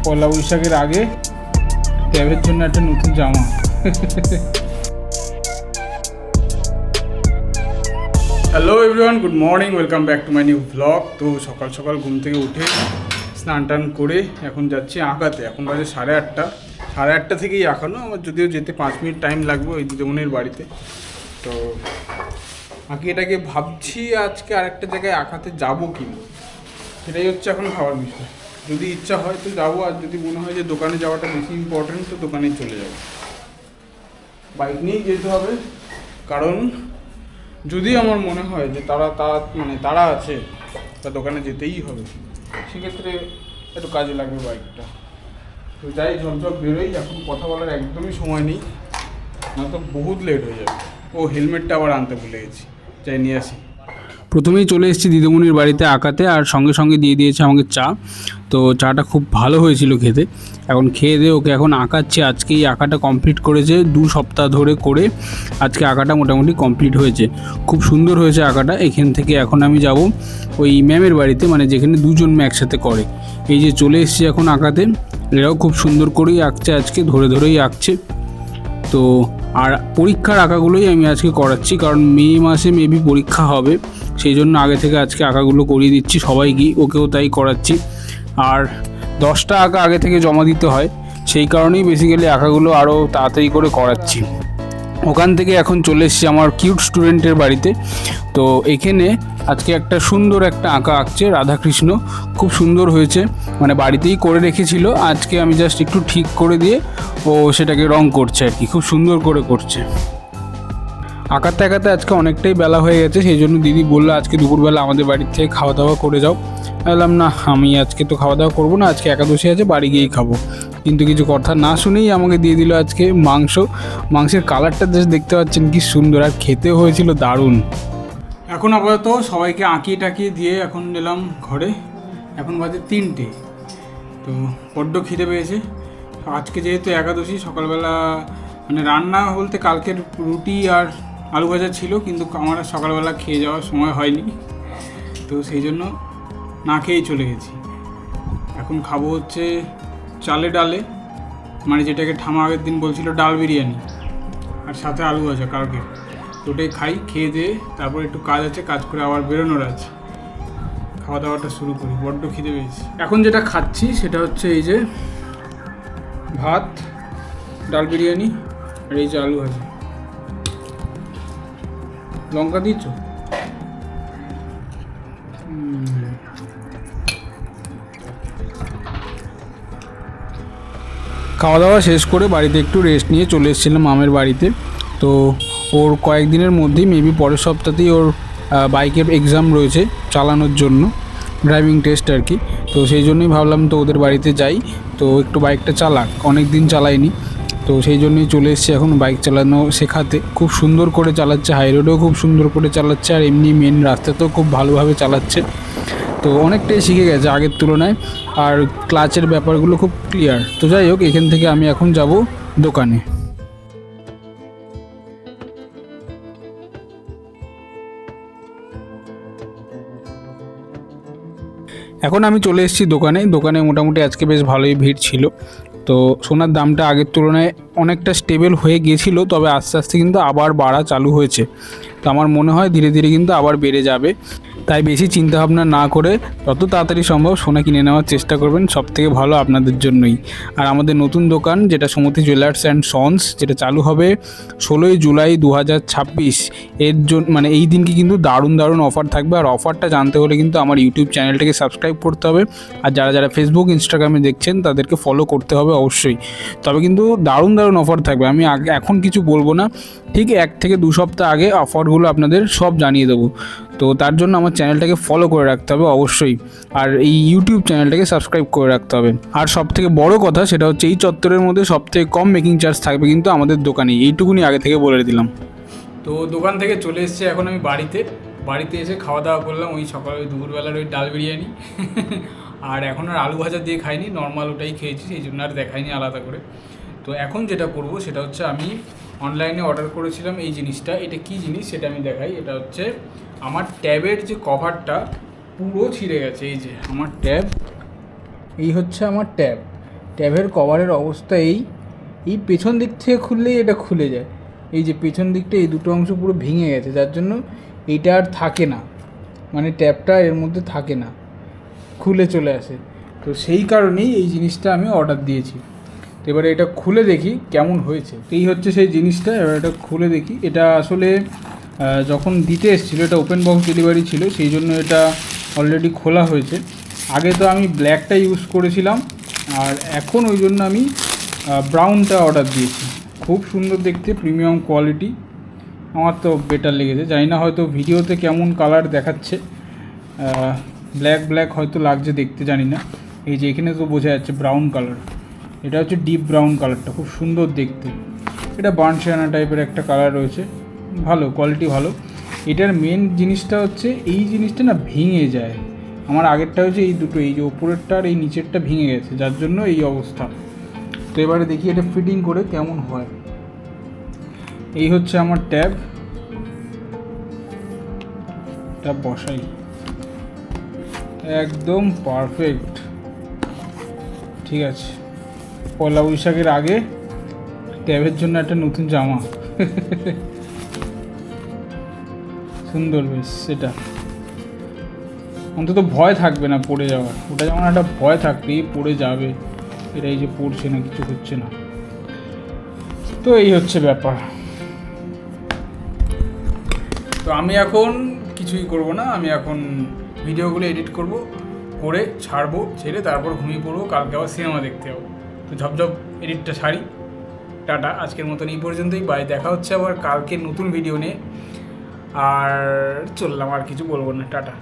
পয়লা বৈশাখের আগে ট্যাবের জন্য একটা নতুন জামা। Hello everyone, good morning, welcome back to my new blog. তো সকাল সকাল ঘুম থেকে উঠে স্নান টান করে এখন যাচ্ছি আঁকাতে। এখন বাজে 8:30। 8:30 থেকেই আঁকানো, আমার যদিও যেতে 5 মিনিট টাইম লাগবে ওই দিদিমণির বাড়িতে। তো আঁকি এটাকে ভাবছি আজকে আরেকটা জায়গায় আঁকাতে যাবো কি না, সেটাই হচ্ছে এখন ভাবার বিষয়। যদি ইচ্ছা হয় তো যাবো, আর যদি মনে হয় যে দোকানে যাওয়াটা বেশি ইম্পর্টেন্ট তো দোকানেই চলে যাবো। বাইক নিয়েই যেতে হবে, কারণ যদি আমার মনে হয় যে তারা আছে তা দোকানে যেতেই হবে, সেক্ষেত্রে একটু কাজে লাগবে বাইকটা। তো যাই, ঝপঝপ বেরোই, এখন কথা বলার একদমই সময় নেই, না তো বহুত লেট হয়ে যাবে। ও হেলমেটটা আবার আনতে ভুলে গেছি, যাই নিয়ে আসি। প্রথমেই চলে এসেছি দিদিমণির বাড়িতে আঁকাতে, আর সঙ্গে সঙ্গে দিয়ে দিয়েছে আমাকে চা। তো চাটা খুব ভালো হয়েছিল খেতে। এখন খেয়ে দিয়ে ওকে এখন আঁকাচ্ছি। আজকেই আঁকাটা কমপ্লিট করেছে, 2 সপ্তাহ ধরে করে আজকে আঁকাটা মোটামুটি কমপ্লিট হয়েছে। খুব সুন্দর হয়েছে আঁকাটা। এখান থেকে এখন আমি যাব ওই ম্যামের বাড়িতে, মানে যেখানে 2 জন ম্যাম একসাথে করে। এই যে চলে এসেছি এখন আঁকাতে। এরাও খুব সুন্দর করেই আঁকছে, আজকে ধরে ধরেই আঁকছে। তো আর পরীক্ষার আঁকাগুলোই আমি আজকে করাচ্ছি, কারণ মে মাসে মেবি পরীক্ষা হবে, সেই জন্য আগে থেকে আজকে আঁকাগুলো করিয়ে দিচ্ছি সবাইকেই, ওকেও তাই করাচ্ছি। আর 10টা আঁকা আগে থেকে জমা দিতে হয়, সেই কারণেই বেসিক্যালি আঁকাগুলো আরও তাড়াতাড়ি করে করাচ্ছি। ওখান থেকে এখন চলে এসেছি আমার কিউট স্টুডেন্টের বাড়িতে। তো এখানে আজকে একটা সুন্দর একটা আঁকা আঁকছে, রাধাকৃষ্ণ, খুব সুন্দর হয়েছে। মানে বাড়িতেই করে রেখেছিল, আজকে আমি জাস্ট একটু ঠিক করে দিয়ে ও সেটাকে রং করছে আর কি, খুব সুন্দর করে করছে। আঁকাতে আঁকাতে আজকে অনেকটাই বেলা হয়ে গেছে, সেই জন্য দিদি বললো আজকে দুপুরবেলা আমাদের বাড়ির থেকে খাওয়া দাওয়া করে যাও। বললাম না, আমি আজকে তো খাওয়া দাওয়া করবো না, আজকে একাদশী আছে, বাড়ি গিয়েই খাবো। কিন্তু কিছু কথা না শুনেই আমাকে দিয়ে দিল আজকে মাংসের কালারটা জাস্ট দেখতে পাচ্ছেন কি সুন্দর, আর খেতেও হয়েছিল দারুণ। এখন আপাতত সবাইকে আঁকিয়ে টাকিয়ে দিয়ে এখন এলাম ঘরে। এখন বাজে 3টে। তো বড্ড খিদে পেয়েছে আজকে, যেহেতু একাদশী। সকালবেলা মানে রান্না বলতে কালকের রুটি আর আলু ভাজা ছিল, কিন্তু আমার সকালবেলা খেয়ে যাওয়ার সময় হয়নি, তো সেই জন্য না খেয়েই চলে গেছি। এখন খাবো হচ্ছে চালে ডালে, মানে যেটাকে ঠামা আগের দিন বলছিল ডাল বিরিয়ানি, আর সাথে আলু ভাজা কালকে। ওটাই খাই, খেয়ে দিয়ে তারপর একটু কাজ আছে, কাজ করে আবার বেরোনোর আছে। খাওয়া দাওয়াটা শুরু করি, বড্ড খিদে পেয়েছি। এখন যেটা খাচ্ছি সেটা হচ্ছে এই যে ভাত, ডাল বিরিয়ানি, আর এই যে আলু ভাজা। লঙ্কা দিচ্ছ? খাওয়া দাওয়া শেষ করে বাড়িতে একটু রেস্ট নিয়ে চলে এসেছিলাম মামের বাড়িতে। তো ওর কয়েকদিনের মধ্যেই মেবি পরের সপ্তাহতেই ওর বাইকের এক্সাম রয়েছে চালানোর জন্য, ড্রাইভিং টেস্ট আর কি। তো সেই জন্যই ভাবলাম তো ওদের বাড়িতে যাই, তো একটু বাইকটা চালাক, অনেক দিন চালাইনি। তো সেই জন্যই চলে এসেছি এখন বাইক চালানো শেখাতে। খুব সুন্দর করে চালাচ্ছে, হাই রোডেও খুব সুন্দর করে চালাচ্ছে, আর এমনি মেন রাস্তাতেও খুব ভালোভাবে চালাচ্ছে। তো অনেকটাই শিখে গেছে আগের তুলনায়, আর ক্লাচের ব্যাপারগুলো খুব ক্লিয়ার। তো যাই হোক, এখান থেকে আমি এখন যাব দোকানে। এখন আমি চলে এসেছি দোকানে মোটামুটি আজকে বেশ ভালোই ভিড় ছিল। তো সোনার দামটা আগের তুলনায় অনেকটা স্টেবল হয়ে গিয়েছিল, তবে আস্তে আস্তে কিন্তু আবার বাড়া চালু হয়েছে। তো আমার মনে হয় ধীরে ধীরে কিন্তু আবার বেড়ে যাবে। তাই বেশি চিন্তাভাবনা না করে যত তাড়াতাড়ি সম্ভব সোনা কিনে নেওয়ার চেষ্টা করবেন, সবথেকে ভালো আপনাদের জন্যই। আর আমাদের নতুন দোকান যেটা সুমতি জুয়েলার্স অ্যান্ড সন্স, যেটা চালু হবে 16ই জুলাই 2026, এর জন্য মানে এই দিনকে কিন্তু দারুণ দারুণ অফার থাকবে। আর অফারটা জানতে হলে কিন্তু আমার ইউটিউব চ্যানেলটাকে সাবস্ক্রাইব করতে হবে, আর যারা যারা ফেসবুক ইনস্টাগ্রামে দেখছেন তাদেরকে ফলো করতে হবে অবশ্যই। তবে কিন্তু দারুণ দারুণ অফার থাকবে। আমি এখন কিছু বলবো না, ঠিক 1 থেকে 2 সপ্তাহ আগে অফারগুলো আপনাদের সব জানিয়ে দেবো। তো তার জন্য আমার চ্যানেলটাকে ফলো করে রাখতে হবে অবশ্যই, আর এই ইউটিউব চ্যানেলটাকে সাবস্ক্রাইব করে রাখতে হবে। আর সবথেকে বড় কথা সেটা হচ্ছে এই চত্বরের মধ্যে সবথেকে কম মেকিং চার্জ থাকবে কিন্তু আমাদের দোকানে, এইটুকুনি আগে থেকে বলে দিলাম। তো দোকান থেকে চলে এসেছি এখন আমি বাড়িতে এসে খাওয়া দাওয়া করলাম ওই সকালে ওই দুপুরবেলার ওই ডাল বিরিয়ানি আর এখন আর আলু ভাজা দিয়ে খাইনি, নর্মাল ওটাই খেয়েছি, সেই জন্য আর দেখাইনি আলাদা করে। তো এখন যেটা করব সেটা হচ্ছে আমি অনলাইনে অর্ডার করেছিলাম এই জিনিসটা। এটা কি জিনিস সেটা আমি দেখাই। এটা হচ্ছে আমার ট্যাবের যে কভারটা পুরো ছিঁড়ে গেছে। এই যে আমার ট্যাব, এই হচ্ছে আমার ট্যাবের কভারের অবস্থা এই পেছন দিক থেকে খুললেই এটা খুলে যায়। এই যে পেছন দিকটা এই দুটো অংশ পুরো ভেঙে গেছে, যার জন্য এইটা আর থাকে না, মানে ট্যাবটা এর মধ্যে থাকে না, খুলে চলে আসে। তো সেই কারণেই এই জিনিসটা আমি অর্ডার দিয়েছি। তো এবারে এটা খুলে দেখি কেমন হয়েছে। তো এই হচ্ছে সেই জিনিসটা। এবার এটা খুলে দেখি। এটা আসলে যখন দিতে এসেছিলো এটা ওপেন বক্স ডেলিভারি ছিল, সেই জন্য এটা অলরেডি খোলা হয়েছে। আগে তো আমি ব্ল্যাকটা ইউজ করেছিলাম, আর এখন ওই জন্য আমি ব্রাউনটা অর্ডার দিয়েছি। খুব সুন্দর দেখতে, প্রিমিয়াম কোয়ালিটি, আমার তো বেটার লেগেছে। জানি না হয়তো ভিডিওতে কেমন কালার দেখাচ্ছে, ব্ল্যাক হয়তো লাগছে দেখতে, জানি না। এই যে এখানে তো বোঝা যাচ্ছে ব্রাউন কালার, এটা হচ্ছে ডিপ ব্রাউন কালারটা, খুব সুন্দর দেখতে। এটা বার্নশানা টাইপের একটা কালার রয়েছে, ভালো কোয়ালিটি, ভালো। এটার মেন জিনিসটা হচ্ছে এই জিনিসটা না ভেঙে যায়। আমার আগেরটা হচ্ছে এই দুটো, এই যে ওপরেরটা আর এই নিচেরটা ভেঙে গেছে, যার জন্য এই অবস্থা। তো এবারে দেখি এটা ফিটিং করে কেমন হয়। এই হচ্ছে আমার ট্যাব বসাই, একদম পারফেক্ট, ঠিক আছে। পয়লা বৈশাখের আগে ট্যাবের জন্য একটা নতুন জামা, সুন্দর বেশ। সেটা অন্তত ভয় থাকবে না পড়ে যাওয়ার, ওটা যেমন একটা ভয় থাকবে পড়ে যাবে, এটা এই যে পড়ছে না, কিছু হচ্ছে না। তো এই হচ্ছে ব্যাপার। তো আমি এখন কিছুই করব না, আমি এখন ভিডিওগুলো এডিট করব, করে ছাড়বো, ছেড়ে তারপর ঘুমিয়ে পড়বো, কালকে আবার সিনেমা দেখতে যাবো। তো ঝপঝপ এডিটটা ছাড়ি। টাটা, আজকের মতন এই পর্যন্তই, বাই। দেখা হচ্ছে আবার কালকে নতুন ভিডিও নিয়ে। আর চললাম, আর কিছু বলবো না, টাটা।